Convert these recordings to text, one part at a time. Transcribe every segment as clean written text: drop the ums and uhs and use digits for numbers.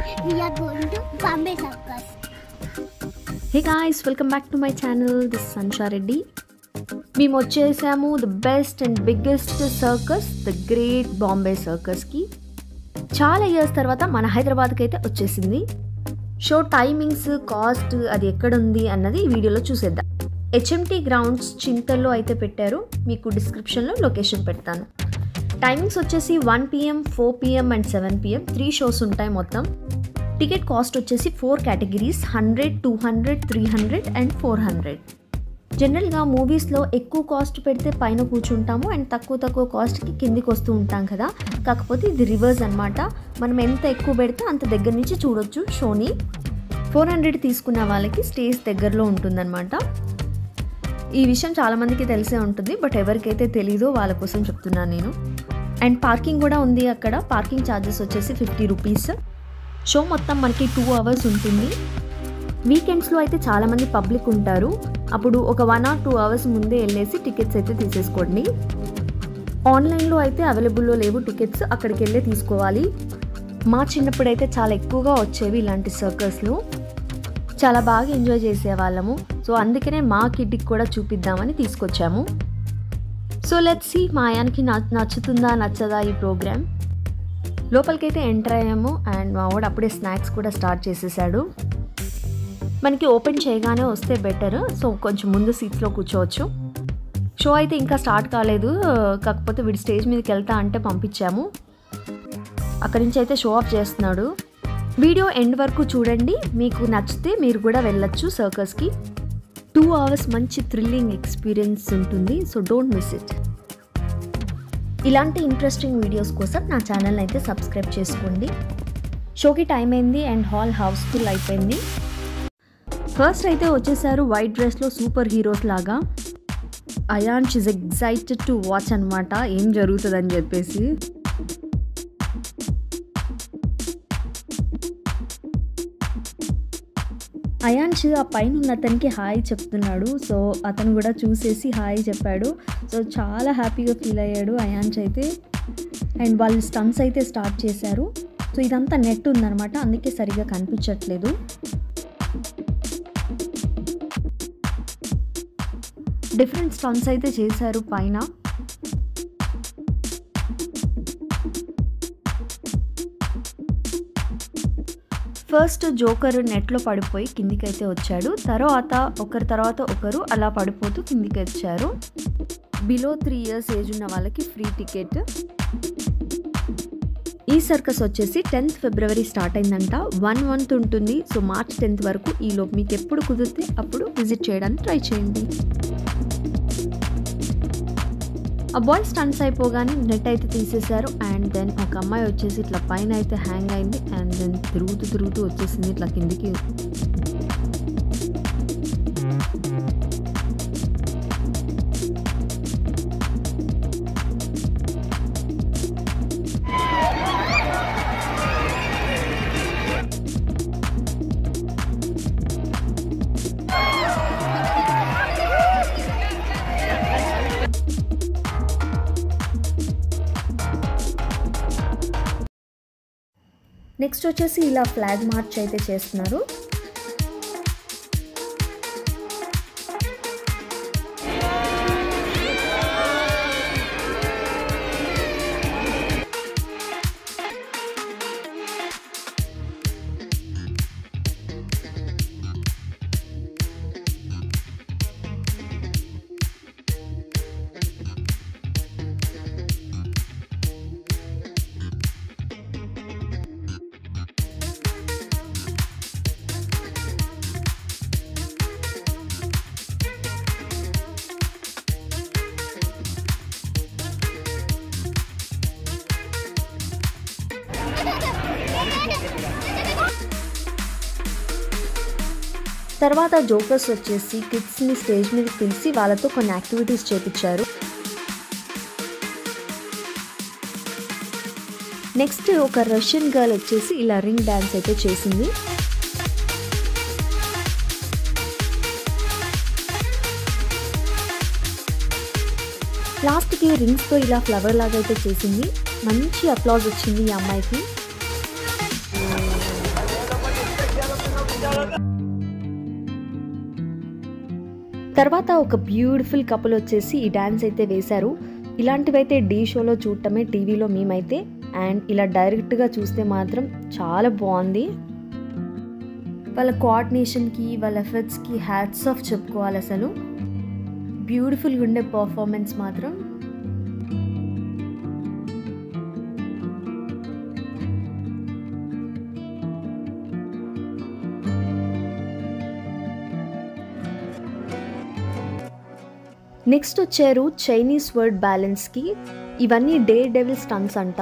We are going to Bombay Circus. Hey guys, welcome back to my channel. This is Sansha Reddy. మేము వచ్చేసాము the best and biggest circus the great Bombay సర్కస్కి. చాలా years తర్వాత మన హైదరాబాద్కి అయితే వచ్చేసింది. షో టైమింగ్స్, కాస్ట్, అది ఎక్కడుంది అన్నది ఈ వీడియోలో చూసేద్దాం. హెచ్ఎంటీ గ్రౌండ్స్ చింతల్లో అయితే పెట్టారు. మీకు డిస్క్రిప్షన్లో లొకేషన్ పెడతాను. టైమింగ్స్ వచ్చేసి 1 PM, 4 PM and 7 PM 3 shows ఉంటాయి మొత్తం. టికెట్ కాస్ట్ వచ్చేసి 4 కేటగిరీస్ 100, 200, 300 అండ్ 400. జనరల్గా మూవీస్లో ఎక్కువ కాస్ట్ పెడితే పైన కూర్చుంటాము అండ్ తక్కువ కాస్ట్కి కిందికి వస్తూ ఉంటాం కదా. కాకపోతే ఇది రివర్స్ అనమాట. మనం ఎంత ఎక్కువ పెడితే అంత దగ్గర నుంచి చూడొచ్చు షోని. 400 తీసుకున్న వాళ్ళకి స్టేజ్ దగ్గరలో ఉంటుందన్నమాట. ఈ విషయం చాలామందికి తెలిసే ఉంటుంది, బట్ ఎవరికైతే తెలీదో వాళ్ళ కోసం చెప్తున్నాను నేను. అండ్ పార్కింగ్ కూడా ఉంది అక్కడ. పార్కింగ్ ఛార్జెస్ వచ్చేసి 50 రూపీస్. షో మొత్తం మనకి 2 అవర్స్ ఉంటుంది. వీకెండ్స్లో అయితే చాలామంది పబ్లిక్ ఉంటారు. అప్పుడు ఒక 1 or 2 అవర్స్ ముందే వెళ్ళేసి టికెట్స్ అయితే తీసేసుకోండి. ఆన్లైన్లో అయితే అవైలబుల్లో లేవు టికెట్స్, అక్కడికి వెళ్ళే తీసుకోవాలి. మా చిన్నప్పుడు అయితే చాలా ఎక్కువగా వచ్చేవి ఇలాంటి సర్కస్లు. చాలా బాగా ఎంజాయ్ చేసేవాళ్ళము. సో అందుకనే మా కిడ్కి కూడా చూపిద్దామని తీసుకొచ్చాము. సో లెట్స్ సీ మా ఆయనకి నచ్చుతుందా నచ్చదా ఈ ప్రోగ్రామ్. లోపలికైతే ఎంటర్ అయ్యాము అండ్ మా వాడు అప్పుడే స్నాక్స్ కూడా స్టార్ట్ చేసేసాడు. మనకి ఓపెన్ చేయగానే వస్తే బెటర్. సో కొంచెం ముందు సీట్స్లో కూర్చోవచ్చు. షో అయితే ఇంకా స్టార్ట్ కాలేదు, కాకపోతే వీడి స్టేజ్ మీదకి వెళ్తా అంటే పంపించాము. అక్కడి నుంచి అయితే షో ఆఫ్ చేస్తున్నాడు. వీడియో ఎండ్ వరకు చూడండి, మీకు నచ్చితే మీరు కూడా వెళ్ళొచ్చు సర్కస్కి. 2 అవర్స్ మంచి థ్రిల్లింగ్ ఎక్స్పీరియన్స్ ఉంటుంది. So don't miss it. ఇలాంటి ఇంట్రెస్టింగ్ వీడియోస్ కోసం నా ఛానల్ అయితే సబ్స్క్రైబ్ చేసుకోండి. షోకి టైం అయింది అండ్ హాల్ హౌస్ఫుల్ అయిపోయింది. ఫస్ట్ అయితే వచ్చేసారు వైట్ డ్రెస్లో సూపర్ హీరోస్ లాగా. Ayansh is excited to watch అనమాట ఏం జరుగుతుందని చెప్పేసి. అయాన్ష్ ఆ పైన ఉన్న అతనికి హాయ్ చెప్తున్నాడు. సో అతను కూడా చూసేసి హాయ్ చెప్పాడు. సో చాలా హ్యాపీగా ఫీల్ అయ్యాడు అయాన్ష్ అయితే. అండ్ వాళ్ళు స్టంట్స్ అయితే స్టార్ట్ చేశారు. సో ఇదంతా నెట్ ఉందన్నమాట, అందుకే సరిగా కనిపించట్లేదు. డిఫరెంట్ స్టంట్స్ అయితే చేశారు పైన. ఫస్ట్ జోకర్ నెట్లో పడిపోయి కిందికి అయితే వచ్చాడు. తర్వాత ఒకరు అలా పడిపోతూ కిందికి వచ్చారు. బిలో 3 years ఏజ్ ఉన్న వాళ్ళకి ఫ్రీ టికెట్. ఈ సర్కస్ వచ్చేసి 10th February స్టార్ట్ అయిందంట. 1 month ఉంటుంది. సో March 10th వరకు. ఈలోపు మీకు ఎప్పుడు కుదిరితే అప్పుడు విజిట్ చేయడానికి ట్రై చేయండి. ఆ బాయ్ స్టంట్స్ అయిపోగానే నెట్ అయితే తీసేశారు. అండ్ దెన్ ఒక అమ్మాయి వచ్చేసి ఇట్లా పైన అయితే హ్యాంగ్ అయింది. అండ్ దెన్ తిరుగుతూ వచ్చేసింది ఇట్లా కిందికి. నెక్స్ట్ వచ్చేసి ఇలా ఫ్లాగ్ మార్చ్ అయితే చేస్తున్నారు. తర్వాత జోకర్స్ వచ్చేసి కిడ్స్ని స్టేజ్ మీద పిలిచి వాళ్ళతో కొన్ని యాక్టివిటీస్ చేయించారు. నెక్స్ట్ ఒక రష్యన్ గర్ల్ వచ్చేసి ఇలా రింగ్ డ్యాన్స్ అయితే చేసింది. లాస్ట్కి రింగ్స్తో ఇలా ఫ్లవర్ లాగా అయితే చేసింది. మంచి అప్లాజ్ వచ్చింది ఈ అమ్మాయికి. తర్వాత ఒక బ్యూటిఫుల్ కపుల్ వచ్చేసి ఈ డ్యాన్స్ అయితే వేశారు. ఇలాంటివైతే ఢీ షోలో చూడటమే, టీవీలో మేమైతే. అండ్ ఇలా డైరెక్ట్గా చూస్తే మాత్రం చాలా బాగుంది. వాళ్ళ కోఆర్డినేషన్కి, వాళ్ళ ఎఫర్ట్స్కి హ్యాట్స్ ఆఫ్ చెప్పుకోవాలి. అసలు బ్యూటిఫుల్గా ఉండే పర్ఫార్మెన్స్ మాత్రం. నెక్స్ట్ వచ్చారు చైనీస్ వర్డ్ బ్యాలెన్స్కి. ఇవన్నీ డేర్ డెవిల్ స్టంట్స్ అంట.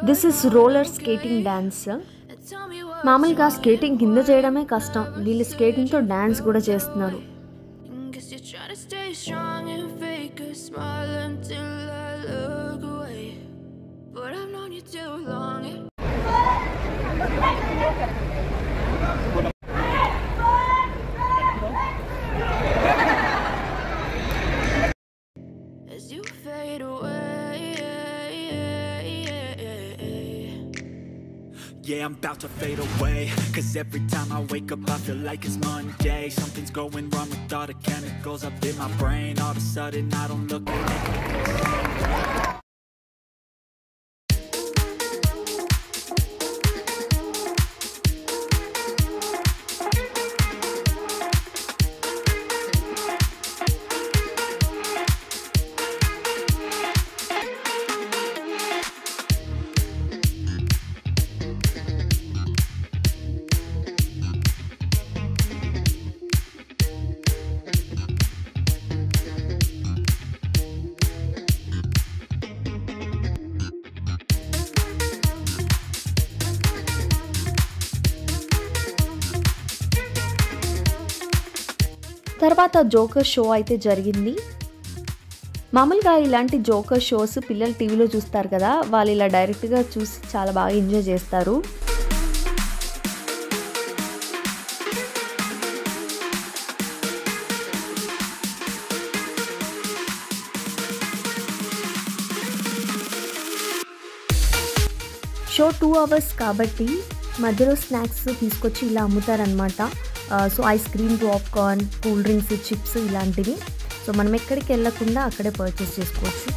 This is roller skating dance. మామూలుగా స్కేటింగ్ కింద చేయడమే కష్టం, వీళ్ళు స్కేటింగ్తో డ్యాన్స్ కూడా చేస్తున్నారు. Yeah, I'm about to fade away, 'cause every time I wake up I feel like it's Monday. Something's going wrong with all the chemicals up in my brain. All of a sudden I don't look at it. తర్వాత joker show అయితే జరిగింది. మామూలుగా ఇలాంటి joker shows పిల్లలు టీవీలో చూస్తారు కదా, వాళ్ళు ఇలా డైరెక్ట్గా చూసి చాలా బాగా ఎంజాయ్ చేస్తారు. షో 2 hours కాబట్టి మధ్యలో స్నాక్స్ తీసుకొచ్చి ఇలా అమ్ముతారనమాట. So ice cream, popcorn, cool drinks, chips ఇలాంటివి. సో మనం ఎక్కడికి వెళ్ళకుండా అక్కడే పర్చేస్ చేసుకోవచ్చు.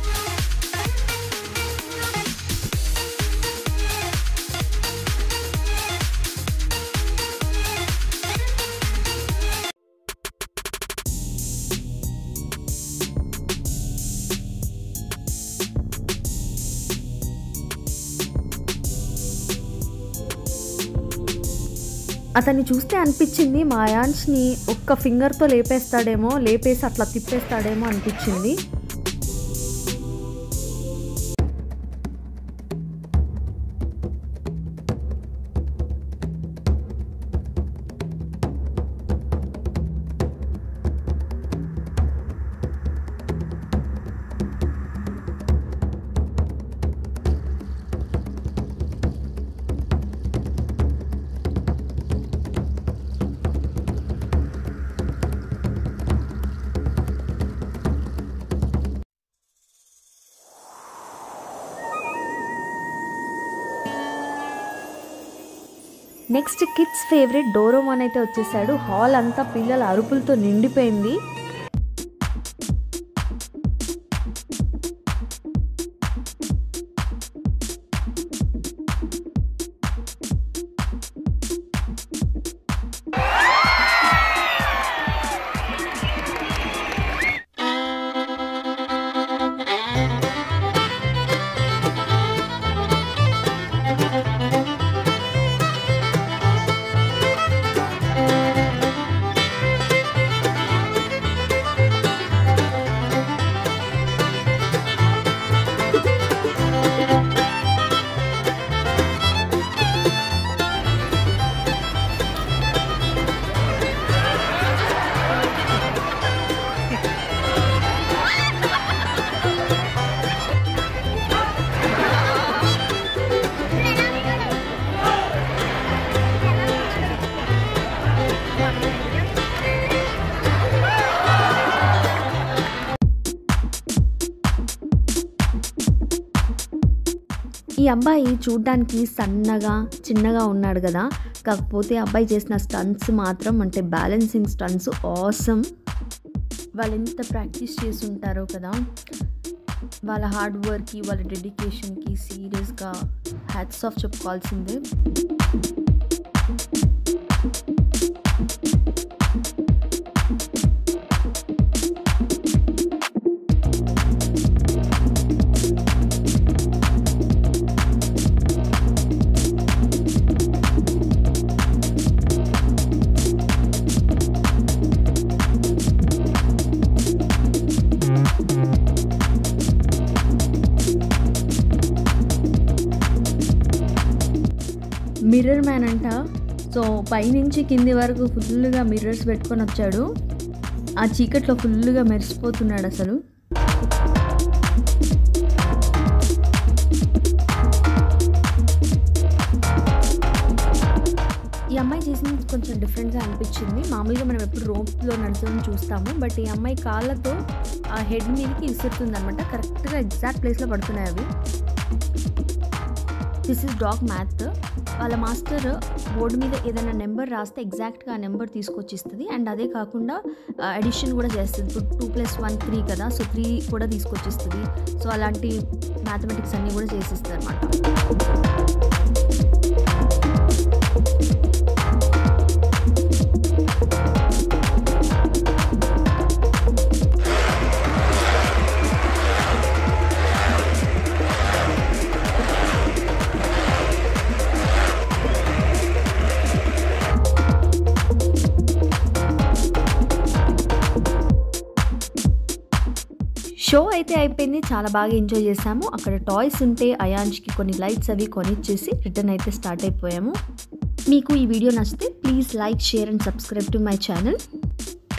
అతన్ని చూస్తే అనిపించింది మాయాన్స్ని ఒక్క ఫింగర్తో లేపేస్తాడేమో, లేపేసి అట్లా తిప్పేస్తాడేమో అనిపించింది. నెక్స్ట్ కిడ్స్ ఫేవరెట్ డోరోమాన్ అయితే వచ్చేసాడు. హాల్ అంతా పిల్లల అరుపులతో నిండిపోయింది. ఈ అబ్బాయి చూడ్డానికి సన్నగా చిన్నగా ఉన్నాడు కదా, కాకపోతే అబ్బాయి చేసిన స్టంట్స్ మాత్రం అంటే బ్యాలెన్సింగ్ స్టంట్స్ ఆసమ్. వాళ్ళు ఎంత ప్రాక్టీస్ చేసి ఉంటారో కదా, వాళ్ళ హార్డ్ వర్క్కి వాళ్ళ డెడికేషన్కి సీరియస్గా హ్యాట్స్ ఆఫ్ చెప్పుకోవాల్సిందే. మిర్రర్ మ్యాన్ అంట. సో పైనుంచి కింది వరకు ఫుల్గా మిర్రర్స్ పెట్టుకొని వచ్చాడు. ఆ చీకట్లో ఫుల్గా మెరిసిపోతున్నాడు అసలు. ఈ అమ్మాయి చేసింది కొంచెం డిఫరెంట్గా అనిపించింది. మామూలుగా మనం ఎప్పుడు రోప్లో నడుచుకొని చూస్తాము, బట్ ఈ అమ్మాయి కాళ్ళతో ఆ హెడ్ మీదకి విసురుతుంది అనమాట. కరెక్ట్గా ఎగ్జాక్ట్ ప్లేస్లో పడుతున్నాయి అవి. This is dog math. వాళ్ళ మాస్టర్ బోర్డు మీద ఏదైనా నెంబర్ రాస్తే ఎగ్జాక్ట్గా ఆ నెంబర్ తీసుకొచ్చి ఇస్తుంది. అండ్ అదే కాకుండా అడిషన్ కూడా చేస్తుంది. ఇప్పుడు 2+1 3 కదా, సో 3 కూడా తీసుకొచ్చిస్తుంది. సో అలాంటి మ్యాథమెటిక్స్ అన్నీ కూడా చేసిస్తుంది అనమాట. షో అయితే అయిపోయింది, చాలా బాగా ఎంజాయ్ చేసాము. అక్కడ టాయ్స్ ఉంటే అయాన్ష్కి కొన్ని లైట్స్ అవి కొనిచ్చేసి రిటర్న్ అయితే స్టార్ట్ అయిపోయాము. మీకు ఈ వీడియో నచ్చితే please like, share and subscribe to my channel.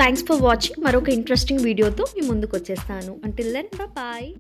Thanks for watching. మరొక ఇంట్రెస్టింగ్ వీడియోతో మీ ముందుకు వచ్చేస్తాను. Until then bye.